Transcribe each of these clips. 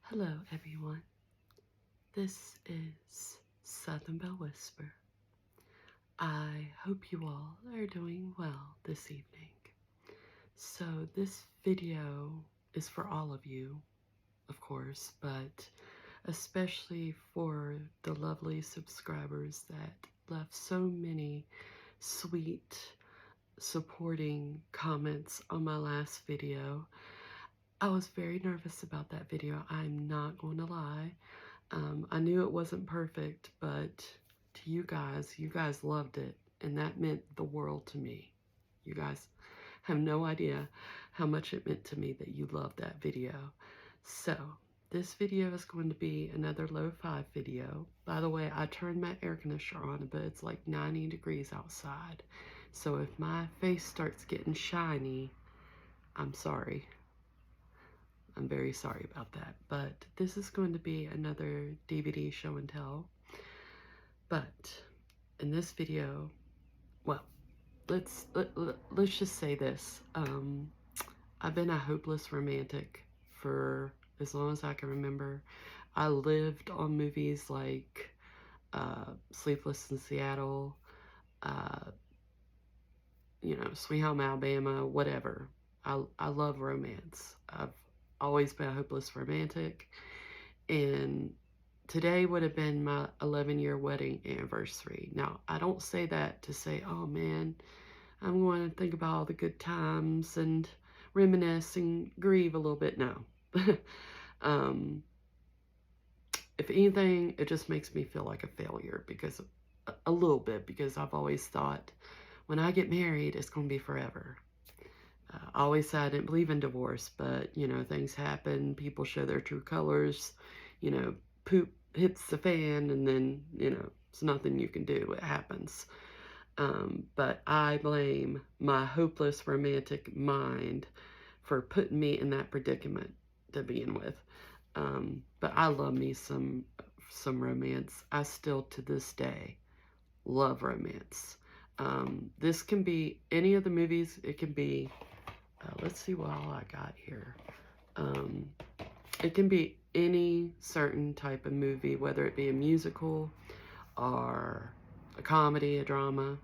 Hello, everyone. This is Southern Belle Whisper. I hope you all are doing well this evening. So, this video is for all of you, of course, but especially for the lovely subscribers that left so many sweet, supporting comments on my last video. I was very nervous about that video. I'm not going to lie. I knew it wasn't perfect, but to you guys loved it, and that meant the world to me. You guys have no idea how much it meant to me that you loved that video. So, this video is going to be another lo-fi video. By the way, I turned my air conditioner on, but it's like 90 degrees outside. So if my face starts getting shiny, I'm sorry. I'm very sorry about that, but this is going to be another DVD show and tell. But in this video, well, let's just say this. I've been a hopeless romantic for as long as I can remember. I lived on movies like Sleepless in Seattle, Sweet Home Alabama, whatever. I love romance. I've always been a hopeless romantic, and today would have been my 11-year wedding anniversary. Now, I don't say that to say, oh man, I'm going to think about all the good times and reminisce and grieve a little bit. No. If anything, it just makes me feel like a failure because a little bit, because I've always thought when I get married, it's going to be forever. I always said I didn't believe in divorce, but, things happen. People show their true colors. Poop hits the fan, and then, it's nothing you can do. It happens. But I blame my hopeless romantic mind for putting me in that predicament to begin with. But I love me some romance. I still, to this day, love romance. This can be any of the movies. It can be let's see what all I got here. It can be any certain type of movie, whether it be a musical or a comedy, a drama,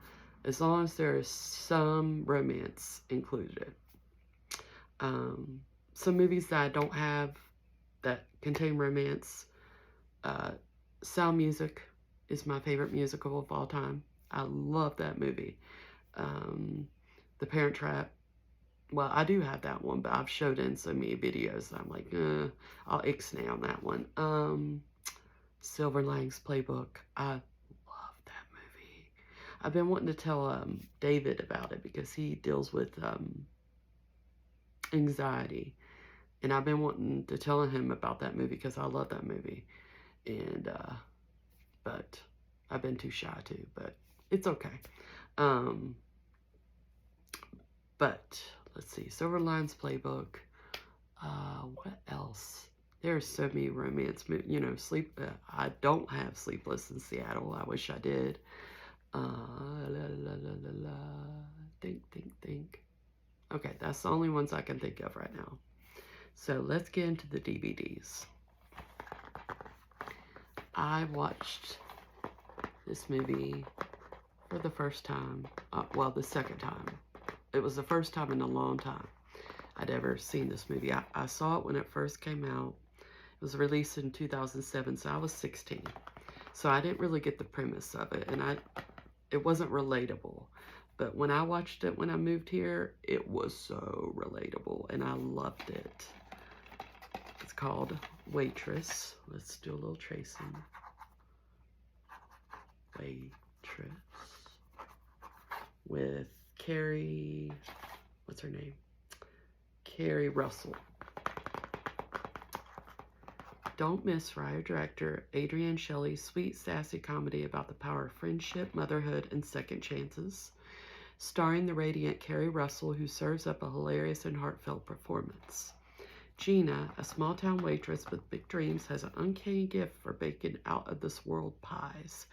as long as there is some romance included. Some movies that I don't have that contain romance, Sound Music is my favorite musical of all time. I love that movie. The Parent Trap. Well, I do have that one, but I've showed in so many videos. I'm like, I'll ixnay on that one. Silver Linings Playbook. I love that movie. I've been wanting to tell David about it because he deals with anxiety. And I've been wanting to tell him about that movie because I love that movie. And, but I've been too shy to, but it's okay. But let's see, Silver Linings Playbook. What else? There's so many romance movies. I don't have Sleepless in Seattle. I wish I did. Think. Okay, that's the only ones I can think of right now. So let's get into the DVDs. I watched this movie for the first time. Well, the second time. It was the first time in a long time I'd ever seen this movie. I saw it when it first came out. It was released in 2007, so I was 16. So I didn't really get the premise of it, and it wasn't relatable. But when I watched it when I moved here, it was so relatable, and I loved it. It's called Waitress. Let's do a little tracing. Waitress. With Carrie, what's her name? Carrie Russell. Don't miss writer director Adrienne Shelly's sweet, sassy comedy about the power of friendship, motherhood, and second chances. Starring the radiant Carrie Russell, who serves up a hilarious and heartfelt performance. Gina, a small-town waitress with big dreams, has an uncanny gift for baking out-of-this-world pies.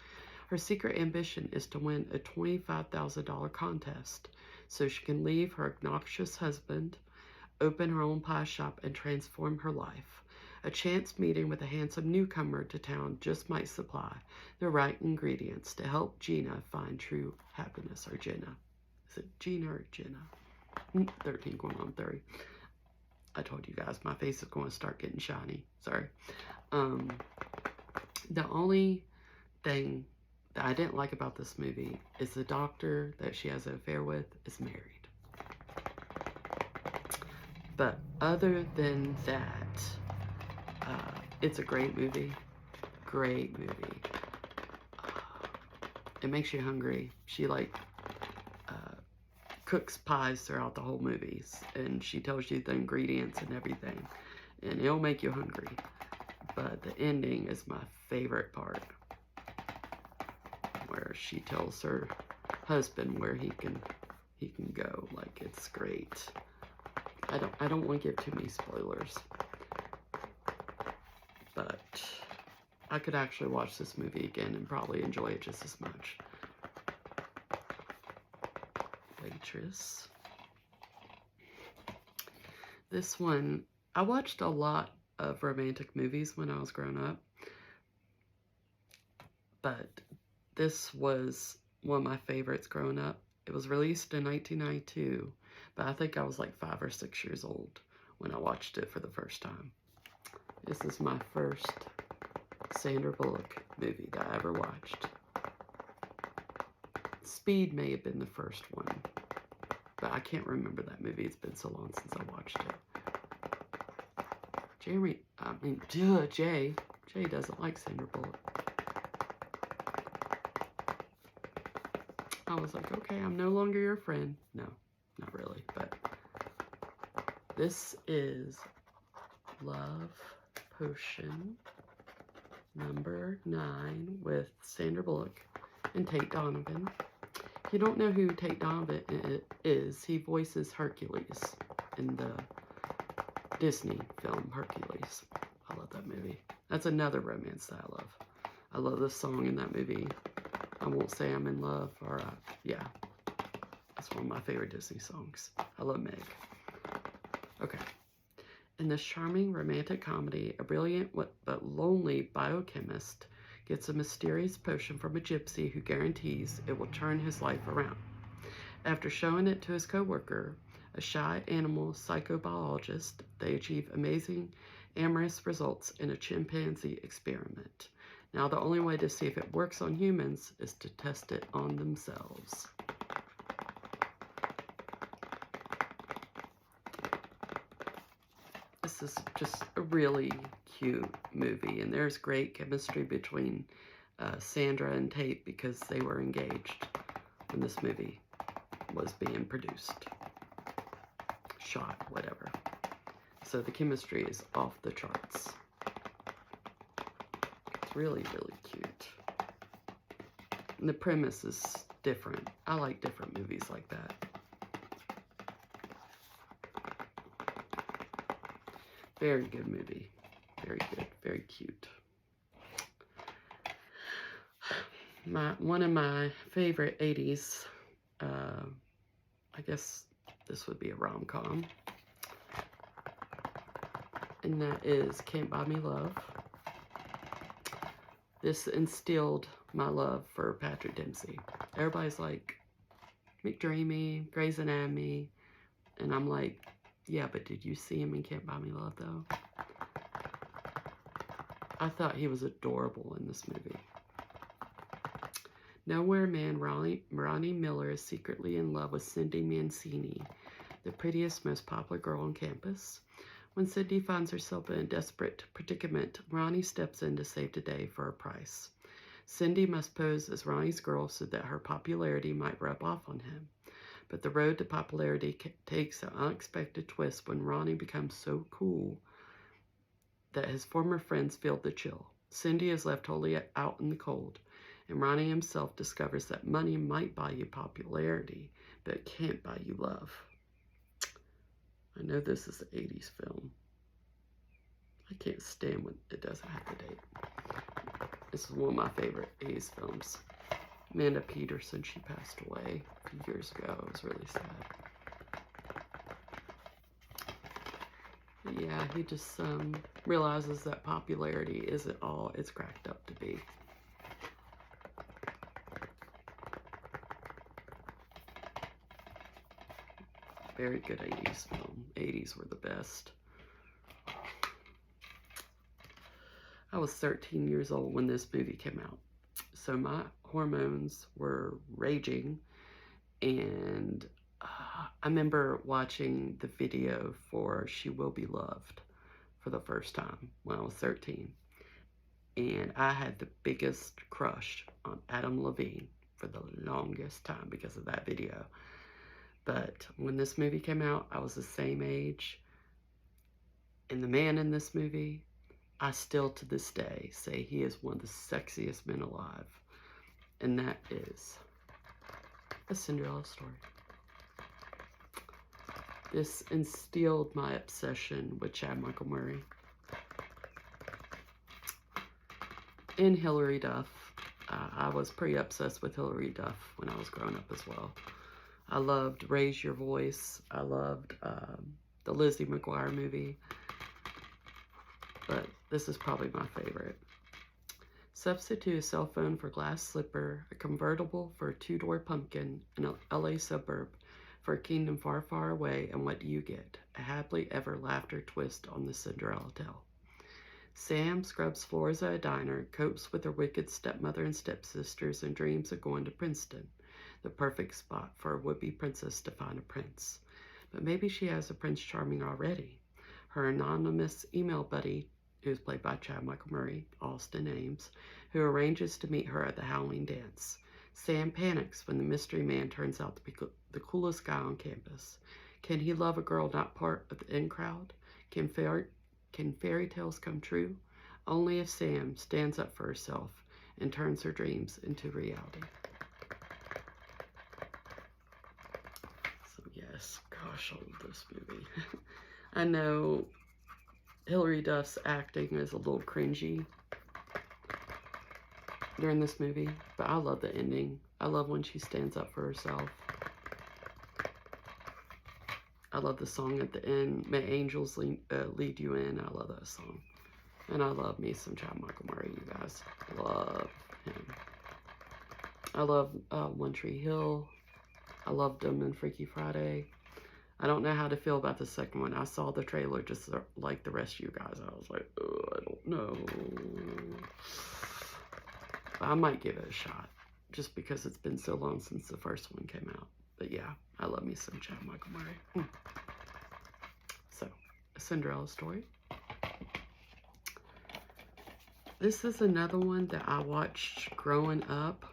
Her secret ambition is to win a $25,000 contest so she can leave her obnoxious husband, open her own pie shop, and transform her life. A chance meeting with a handsome newcomer to town just might supply the right ingredients to help Gina find true happiness. Or Jenna. Is it Gina or Jenna? 13 going on 30. I told you guys, my face is going to start getting shiny. Sorry. The only thing that I didn't like about this movie is the doctor that she has an affair with is married. But other than that, it's a great movie. Great movie. It makes you hungry. She cooks pies throughout the whole movies, and she tells you the ingredients and everything, and it'll make you hungry. But the ending is my favorite part, where she tells her husband where he can go. Like, it's great. I don't want to give too many spoilers, but I could actually watch this movie again and probably enjoy it just as much. Waitress. This one, I watched a lot of romantic movies when I was growing up, but this was one of my favorites growing up. It was released in 1992, but I think I was like 5 or 6 years old when I watched it for the first time. This is my first Sandra Bullock movie that I ever watched. Speed may have been the first one, but I can't remember that movie. It's been so long since I watched it. Jay doesn't like Sandra Bullock. I was like, okay, I'm no longer your friend. No, not really, but this is Love Potion number 9 with Sandra Bullock and Tate Donovan. If you don't know who Tate Donovan is, he voices Hercules in the Disney film Hercules. I love that movie. That's another romance that I love. I love the song in that movie. I Won't Say I'm in Love, or yeah, that's one of my favorite Disney songs. I love Meg. Okay. In this charming romantic comedy, a brilliant but lonely biochemist gets a mysterious potion from a gypsy who guarantees it will turn his life around. After showing it to his co-worker, a shy animal psychobiologist, they achieve amazing amorous results in a chimpanzee experiment. Now, the only way to see if it works on humans is to test it on themselves. This is just a really cute movie, and there's great chemistry between Sandra and Tate because they were engaged when this movie was being produced, shot, whatever. So the chemistry is off the charts. It's really, really cute. And the premise is different. I like different movies like that. Very good movie. Very good. Very cute. One of my favorite 80s, I guess this would be a rom-com, and that is Can't Buy Me Love. This instilled my love for Patrick Dempsey. Everybody's like, McDreamy, Grey's Anatomy, and I'm like, yeah, but did you see him in Can't Buy Me Love, though? I thought he was adorable in this movie. Nowhere man Ronnie Miller is secretly in love with Cindy Mancini, the prettiest, most popular girl on campus. When Cindy finds herself in a desperate predicament, Ronnie steps in to save the day for a price. Cindy must pose as Ronnie's girl so that her popularity might rub off on him. But the road to popularity takes an unexpected twist when Ronnie becomes so cool that his former friends feel the chill. Cindy is left wholly out in the cold, and Ronnie himself discovers that money might buy you popularity, but it can't buy you love. I know this is an 80s film. I can't stand when it doesn't have the date. This is one of my favorite 80s films. Amanda Peterson, she passed away a few years ago. It was really sad. But yeah, he just realizes that popularity isn't all it's cracked up to be. Very good 80s film. 80s were the best. I was 13 years old when this movie came out. So my hormones were raging, and I remember watching the video for She Will Be Loved for the first time when I was 13. And I had the biggest crush on Adam Levine for the longest time because of that video. But when this movie came out, I was the same age. And the man in this movie, I still to this day say he is one of the sexiest men alive. And that is A Cinderella Story. This instilled my obsession with Chad Michael Murray and Hilary Duff. I was pretty obsessed with Hilary Duff when I was growing up as well. I loved Raise Your Voice. I loved the Lizzie McGuire movie. But this is probably my favorite. Substitute a cell phone for glass slipper, a convertible for a two-door pumpkin, in an LA suburb for a kingdom far, far away, and what do you get? A happily ever laughter twist on the Cinderella tale. Sam scrubs floors at a diner, copes with her wicked stepmother and stepsisters, and dreams of going to Princeton, the perfect spot for a would-be princess to find a prince. But maybe she has a Prince Charming already. Her anonymous email buddy, who is played by Chad Michael Murray, Austin Ames, who arranges to meet her at the Halloween dance. Sam panics when the mystery man turns out to be the coolest guy on campus. Can he love a girl not part of the in crowd? Can fairy tales come true? Only if Sam stands up for herself and turns her dreams into reality. So yes, gosh, I love this movie. I know Hilary Duff's acting is a little cringy during this movie, but I love the ending. I love when she stands up for herself. I love the song at the end, May Angels Lead You In. I love that song. And I love me some Chad Michael Murray, you guys. Love him. I love One Tree Hill. I loved him in Freaky Friday. I don't know how to feel about the second one. I saw the trailer just like the rest of you guys. I was like, oh, I don't know. But I might give it a shot just because it's been so long since the first one came out. But yeah, I love me some Chad Michael Murray. So, A Cinderella Story. This is another one that I watched growing up.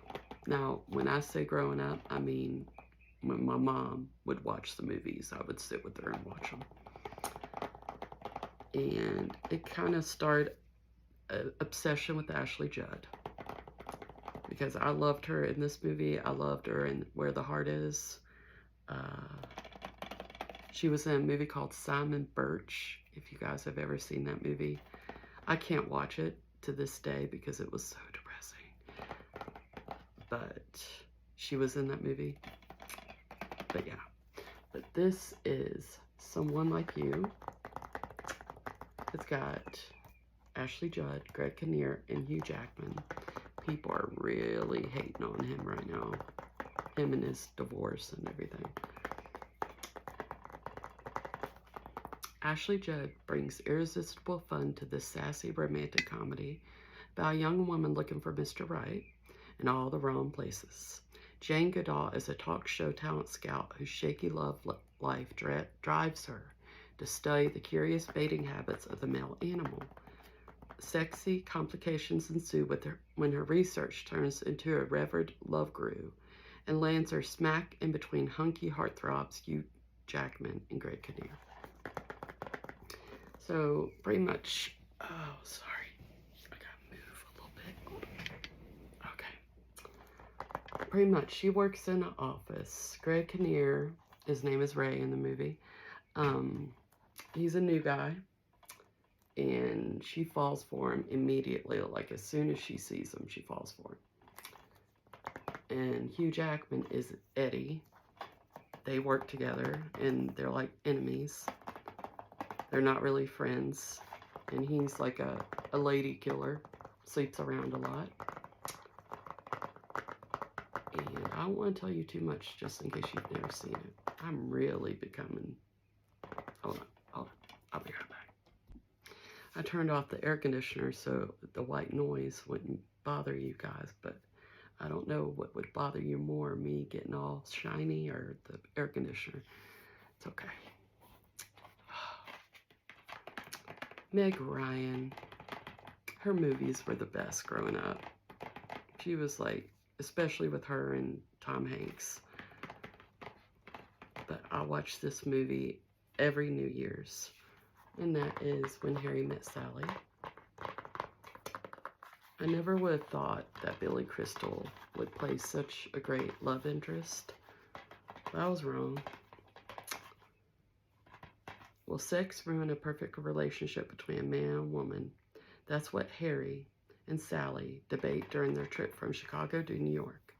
Now, when I say growing up, I mean when my mom would watch the movies, I would sit with her and watch them. And it kind of started an obsession with Ashley Judd. Because I loved her in this movie. I loved her in Where the Heart Is. She was in a movie called Simon Birch, if you guys have ever seen that movie. I can't watch it to this day because it was so depressing. But she was in that movie. But yeah. But this is Someone Like You. It's got Ashley Judd, Greg Kinnear, and Hugh Jackman. People are really hating on him right now. Him and his divorce and everything. Ashley Judd brings irresistible fun to this sassy romantic comedy about a young woman looking for Mr. Right in all the wrong places. Jane Goodall is a talk show talent scout whose shaky love life drives her to study the curious mating habits of the male animal. Sexy complications ensue when her research turns into a revered love guru and lands her smack in between hunky heartthrobs Hugh Jackman and Greg Kinnear. So, pretty much, oh, sorry, I gotta move a little bit. Okay. Pretty much, she works in an office. Greg Kinnear, his name is Ray in the movie. He's a new guy. And she falls for him immediately. Like, as soon as she sees him, she falls for him. And Hugh Jackman is Eddie. They work together, and they're like enemies. They're not really friends. And he's like a lady killer. Sleeps around a lot. And I don't want to tell you too much just in case you've never seen it. I'm really becoming... Hold on. I'll be right back. I turned off the air conditioner so the white noise wouldn't bother you guys, but I don't know what would bother you more, me getting all shiny or the air conditioner. It's okay. Meg Ryan, her movies were the best growing up. She was like, especially with her and Tom Hanks. But I watch this movie every New Year's, and that is When Harry Met Sally. I never would have thought that Billy Crystal would play such a great love interest. But I was wrong. Will sex ruin a perfect relationship between a man and a woman? That's what Harry and Sally debate during their trip from Chicago to New York.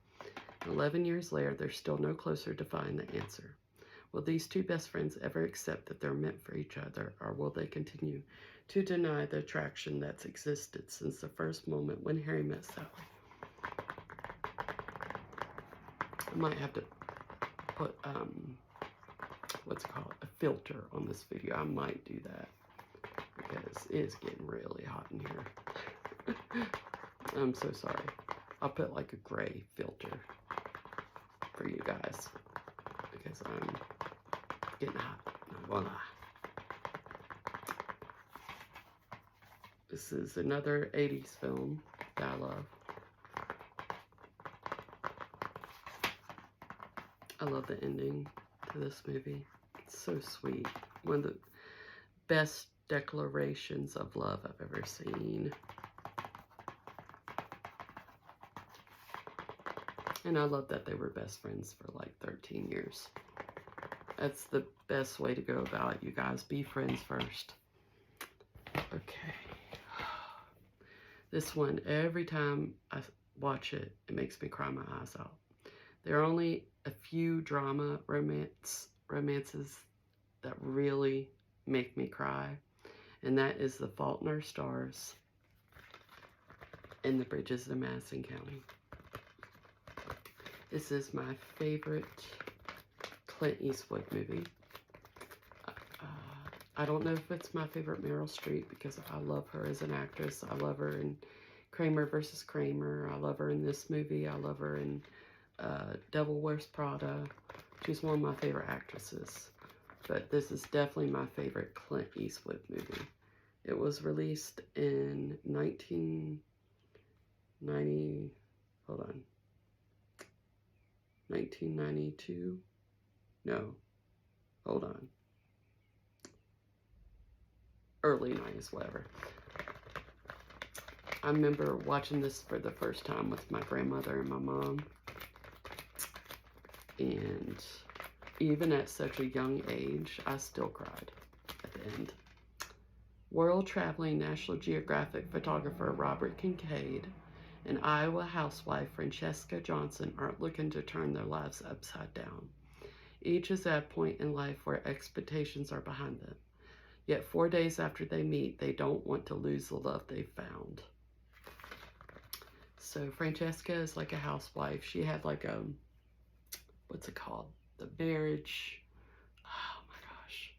11 years later, they're still no closer to finding the answer. Will these two best friends ever accept that they're meant for each other, or will they continue to deny the attraction that's existed since the first moment when Harry met Sally? I might have to put, what's it called, a filter on this video. I might do that because it is getting really hot in here. I'm so sorry. I'll put like a gray filter for you guys because I'm getting hot. Not gonna lie. This is another 80s film that I love. I love the ending to this movie. It's so sweet. One of the best declarations of love I've ever seen. And I love that they were best friends for like 13 years. That's the best way to go about it, you guys. Be friends first. Okay. This one, every time I watch it, it makes me cry my eyes out. There are only a few drama romances that really make me cry. And that is The Fault in Our Stars and The Bridges of Madison County. This is my favorite Clint Eastwood movie. I don't know if it's my favorite Meryl Streep because I love her as an actress. I love her in Kramer versus Kramer. I love her in this movie. I love her in Devil Wears Prada. She's one of my favorite actresses. But this is definitely my favorite Clint Eastwood movie. It was released in 1990, hold on, 1992? No, hold on. Early 90s, whatever. I remember watching this for the first time with my grandmother and my mom. And even at such a young age, I still cried at the end. World-traveling National Geographic photographer Robert Kincaid and Iowa housewife Francesca Johnson aren't looking to turn their lives upside down. Each is at a point in life where expectations are behind them. Yet 4 days after they meet, they don't want to lose the love they've found. So Francesca is like a housewife. She had like a, what's it called? The marriage. Oh my gosh.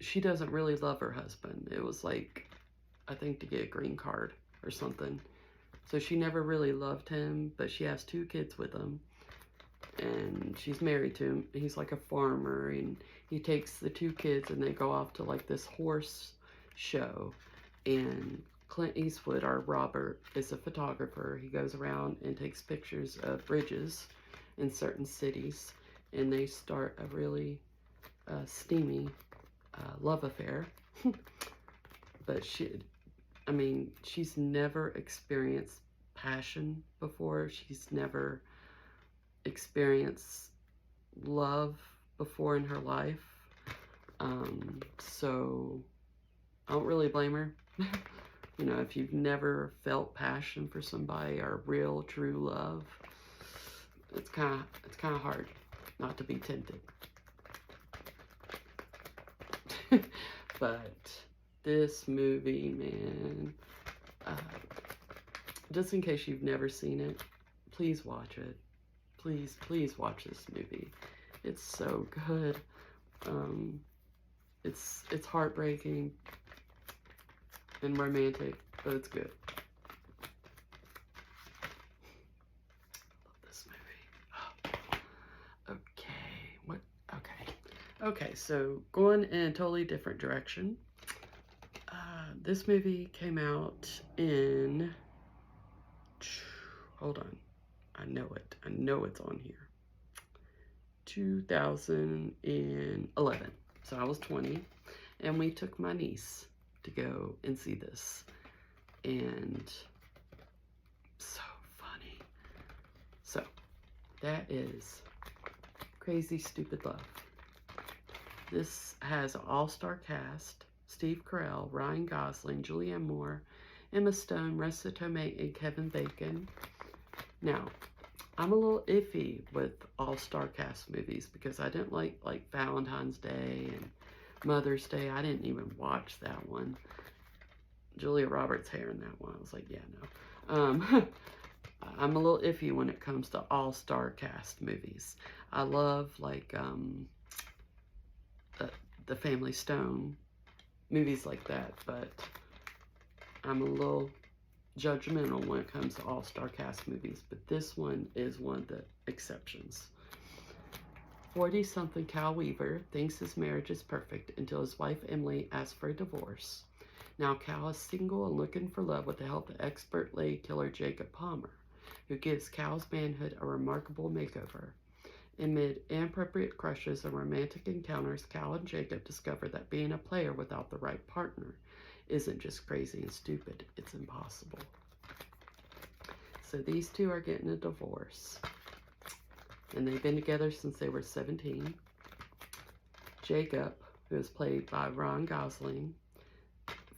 She doesn't really love her husband. It was like, I think to get a green card or something. So she never really loved him, but she has 2 kids with him. And she's married to him. He's like a farmer, and he takes the 2 kids and they go off to like this horse show. And Clint Eastwood, our Robert, is a photographer. He goes around and takes pictures of bridges in certain cities. And they start a really steamy love affair. But she's never experienced passion before. She's never experienced love before in her life. So I don't really blame her. You know, if you've never felt passion for somebody or real true love, it's kind of hard not to be tempted. But this movie, man, just in case you've never seen it, please watch it. Please watch this movie. It's so good. It's heartbreaking and romantic, but it's good. Love this movie. Okay, so going in a totally different direction. This movie came out in, hold on, I know it's on here, 2011. So I was 20, and we took my niece to go and see this, and so funny. So that is Crazy Stupid Love. This has an all-star cast: Steve Carell, Ryan Gosling, Julianne Moore, Emma Stone, Marisa Tomei, and Kevin Bacon. Now, I'm a little iffy with all-star cast movies because I didn't like Valentine's Day and Mother's Day. I didn't even watch that one. Julia Roberts' hair in that one. I was like, yeah, no. I'm a little iffy when it comes to all-star cast movies. I love the Family Stone, movies like that, but I'm a little judgmental when it comes to all-star cast movies, but this one is one of the exceptions. 40-something Cal Weaver thinks his marriage is perfect until his wife Emily asks for a divorce. Now Cal is single and looking for love with the help of expert lady killer Jacob Palmer, who gives Cal's manhood a remarkable makeover. Amid inappropriate crushes and romantic encounters, Cal and Jacob discover that being a player without the right partner isn't just crazy and stupid, it's impossible. So these two are getting a divorce, and they've been together since they were 17. Jacob, who is played by Ryan Gosling,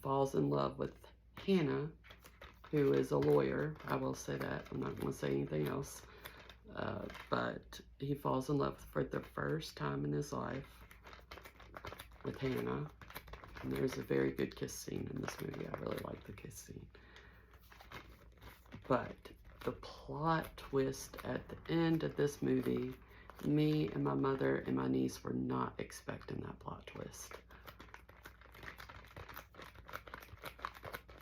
falls in love with Hannah, who is a lawyer. I will say that. I'm not going to say anything else. But he falls in love for the first time in his life with Hannah. And there's a very good kiss scene in this movie. I really like the kiss scene. But the plot twist at the end of this movie, me and my mother and my niece were not expecting that plot twist.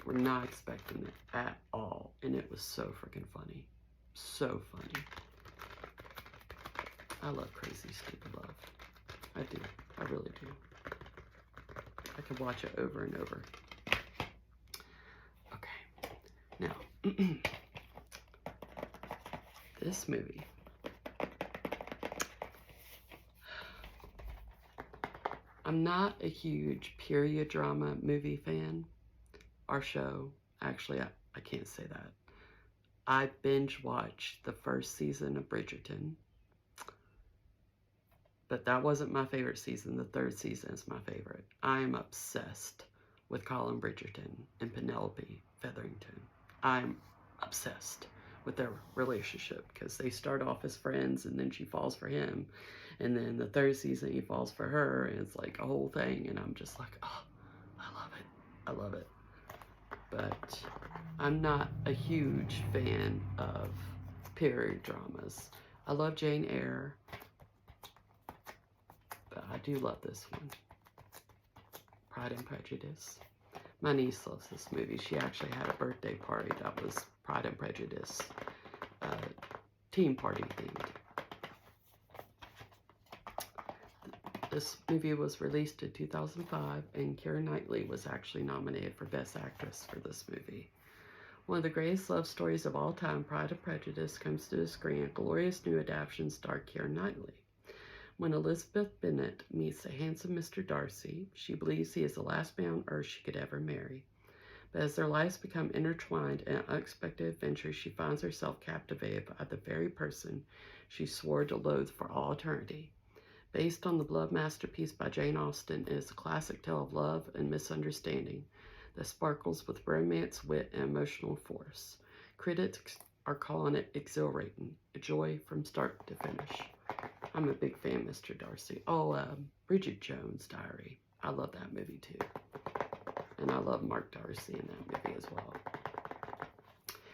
We're not expecting it at all. And it was so freaking funny. So funny. I love Crazy Stupid Love. I do. I really do. I could watch it over and over. Okay. Now, this movie. I'm not a huge period drama movie fan. Or show. Actually, I can't say that. I binge watched the first season of Bridgerton. But that wasn't my favorite season. The third season is my favorite. I am obsessed with Colin Bridgerton and Penelope Featherington. I'm obsessed with their relationship because they start off as friends and then she falls for him. And then the third season he falls for her and it's like a whole thing. And I'm just like, oh, I love it. I love it. But I'm not a huge fan of period dramas. I love Jane Eyre. But I do love this one. Pride and Prejudice. My niece loves this movie. She actually had a birthday party that was Pride and Prejudice team party themed. This movie was released in 2005, and Keira Knightley was actually nominated for Best Actress for this movie. One of the greatest love stories of all time, Pride and Prejudice, comes to the screen. A glorious new adaptation starring Keira Knightley. When Elizabeth Bennet meets a handsome Mr. Darcy, she believes he is the last man on earth she could ever marry. But as their lives become intertwined in an unexpected adventure, she finds herself captivated by the very person she swore to loathe for all eternity. Based on the beloved masterpiece by Jane Austen, it is a classic tale of love and misunderstanding that sparkles with romance, wit, and emotional force. Critics are calling it exhilarating, a joy from start to finish. I'm a big fan of Mr. Darcy. Oh, Bridget Jones' Diary. I love that movie too. And I love Mark Darcy in that movie as well.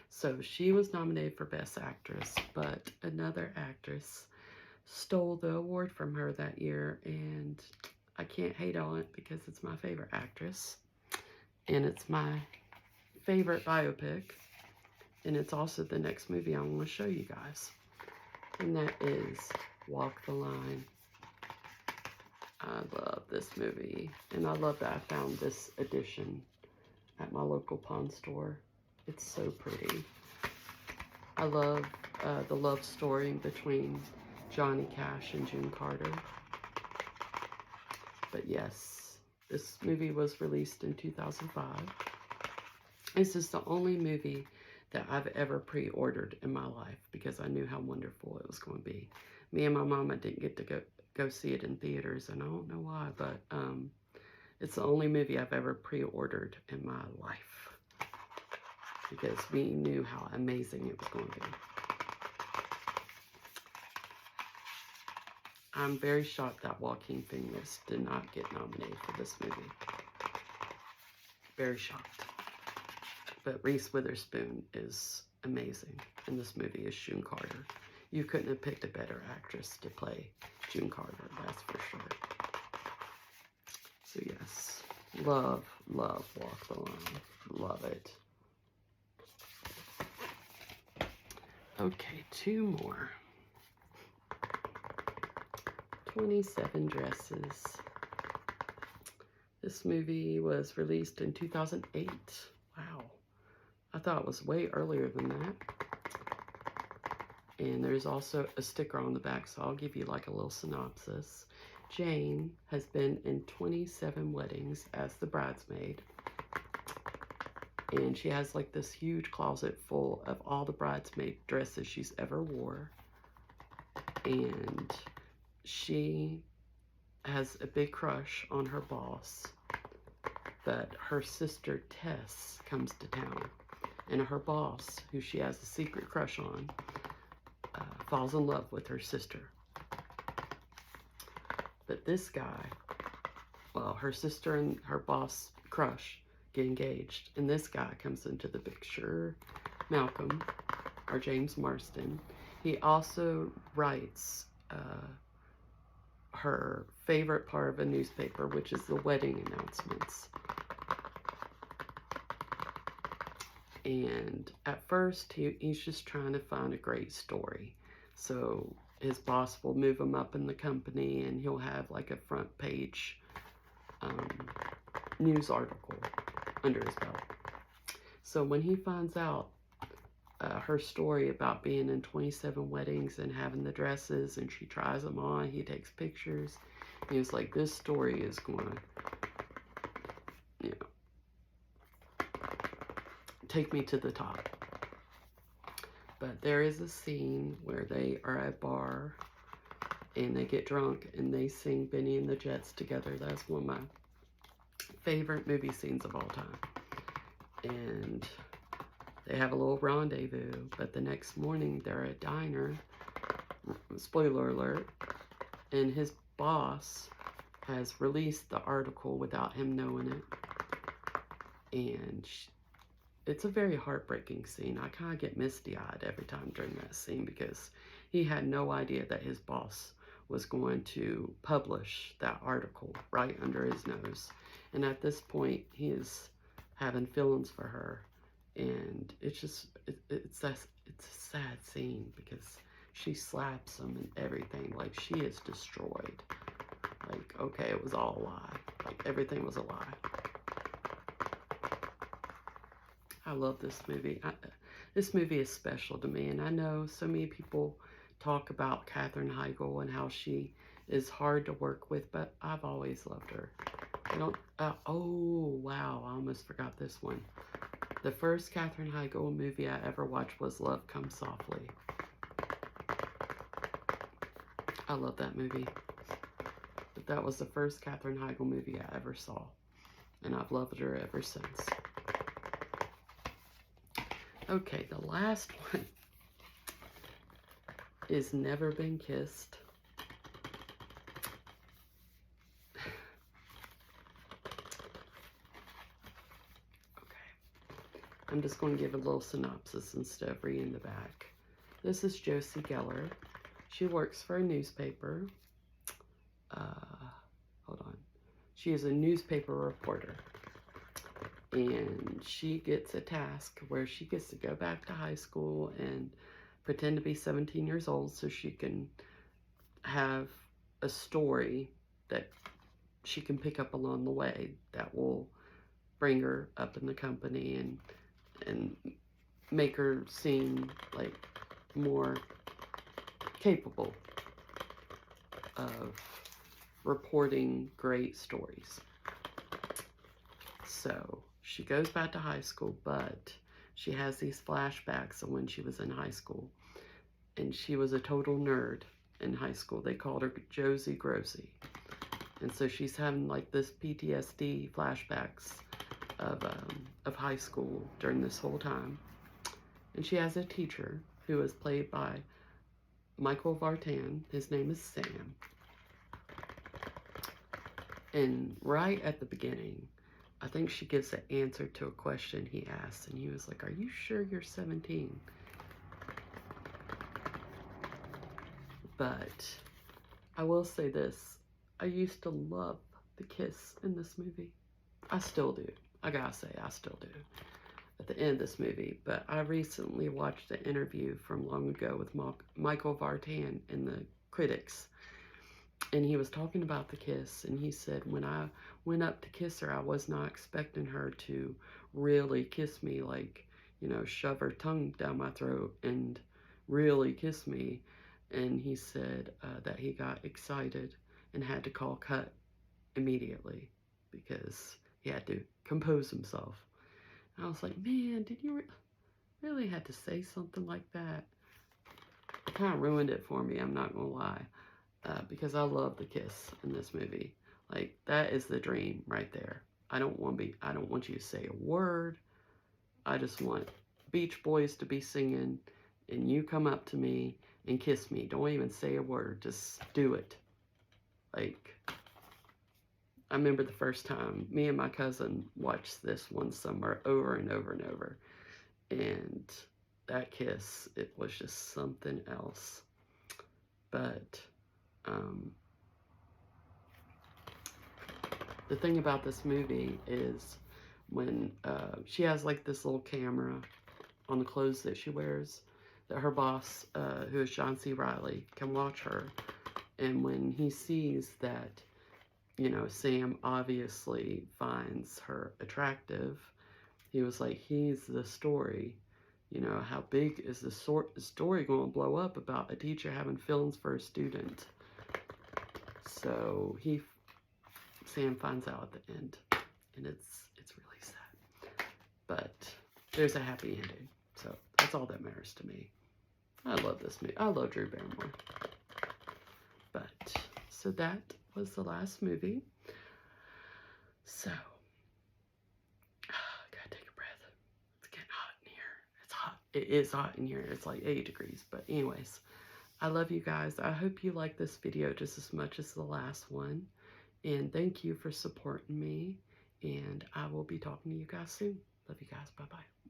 So she was nominated for Best Actress, but another actress stole the award from her that year, and I can't hate on it because it's my favorite actress, and it's my favorite biopic, and it's also the next movie I want to show you guys, and that is Walk the Line. I love this movie, and I love that I found this edition at my local pawn store. It's so pretty. I love the love story between Johnny Cash and June Carter. But yes, this movie was released in 2005. This is the only movie that I've ever pre-ordered in my life because I knew how wonderful it was going to be. Me and my mama didn't get to go see it in theaters, and I don't know why, but it's the only movie I've ever pre-ordered in my life because we knew how amazing it was going to be. I'm very shocked that Joaquin Phoenix did not get nominated for this movie. Very shocked. But Reese Witherspoon is amazing, and this movie is June Carter. You couldn't have picked a better actress to play June Carter, that's for sure. So yes, love, love Walk the Line. Love it. Okay, two more. 27 Dresses. This movie was released in 2008. Wow. I thought it was way earlier than that. And there's also a sticker on the back, so I'll give you like a little synopsis. Jane has been in 27 weddings as the bridesmaid. And she has like this huge closet full of all the bridesmaid dresses she's ever wore. And she has a big crush on her boss. But her sister Tess comes to town. And her boss, who she has a secret crush on, falls in love with her sister. But this guy, well, her sister and her boss crush get engaged, and this guy comes into the picture, Malcolm, or James Marsden. He also writes her favorite part of a newspaper, which is the wedding announcements. And at first, he's just trying to find a great story. So his boss will move him up in the company, and he'll have like a front page news article under his belt. So when he finds out her story about being in 27 weddings and having the dresses, and she tries them on, he takes pictures. He was like, this story is going to, take me to the top. But there is a scene where they are at a bar and they get drunk and they sing Benny and the Jets together. That's one of my favorite movie scenes of all time. And they have a little rendezvous, but the next morning they're at a diner, spoiler alert, and his boss has released the article without him knowing it. And it's a very heartbreaking scene. I kind of get misty-eyed every time during that scene because he had no idea that his boss was going to publish that article right under his nose. And at this point, he is having feelings for her. And it's just, it's a sad scene because she slaps him and everything. Like, she is destroyed. Like, okay, it was all a lie. Like, everything was a lie. I love this movie. This movie is special to me, and I know so many people talk about Katherine Heigl and how she is hard to work with, but I've always loved her. I don't, oh, wow, I almost forgot this one. The first Katherine Heigl movie I ever watched was Love Comes Softly. I love that movie. But that was the first Katherine Heigl movie I ever saw, and I've loved her ever since. Okay, the last one is Never Been Kissed. I'm just going to give a little synopsis instead of reading the back. This is Josie Geller. She works for a newspaper. Hold on. She is a newspaper reporter. And she gets a task where she gets to go back to high school and pretend to be 17 years old so she can have a story that she can pick up along the way that will bring her up in the company and make her seem like more capable of reporting great stories. So she goes back to high school, but she has these flashbacks of when she was in high school. And she was a total nerd in high school. They called her Josie Grossie. And so she's having like this PTSD flashbacks of high school during this whole time. And she has a teacher who is played by Michael Vartan. His name is Sam. And right at the beginning, I think she gives the answer to a question he asked. And he was like, "Are you sure you're 17? But I will say this. I used to love the kiss in this movie. I still do. I gotta say, I still do. At the end of this movie. But I recently watched an interview from long ago with Michael Vartan in the Critics. And he was talking about the kiss. And he said, when I went up to kiss her, I was not expecting her to really kiss me, like, you know, shove her tongue down my throat and really kiss me. And he said that he got excited and had to call cut immediately because he had to compose himself. And I was like, man, did you really have to say something like that? It kind of ruined it for me, I'm not gonna lie, because I love the kiss in this movie. Like, that is the dream right there. I don't want you to say a word. I just want Beach Boys to be singing and you come up to me and kiss me. Don't even say a word. Just do it. Like, I remember the first time me and my cousin watched this one summer over and over and over. And that kiss, it was just something else. But the thing about this movie is when she has like this little camera on the clothes that she wears, that her boss, who is John C. Reilly, can watch her. And when he sees that, you know, Sam obviously finds her attractive, he was like, he's the story. You know, how big is the story going to blow up about a teacher having feelings for a student? So Sam finds out at the end, and it's really sad. But there's a happy ending, so that's all that matters to me. I love this movie. I love Drew Barrymore. But so that was the last movie. So gotta take a breath. It's getting hot in here. It's hot. It is hot in here. It's like 80 degrees. But anyways, I love you guys. I hope you like this video just as much as the last one. And thank you for supporting me. And I will be talking to you guys soon. Love you guys. Bye-bye.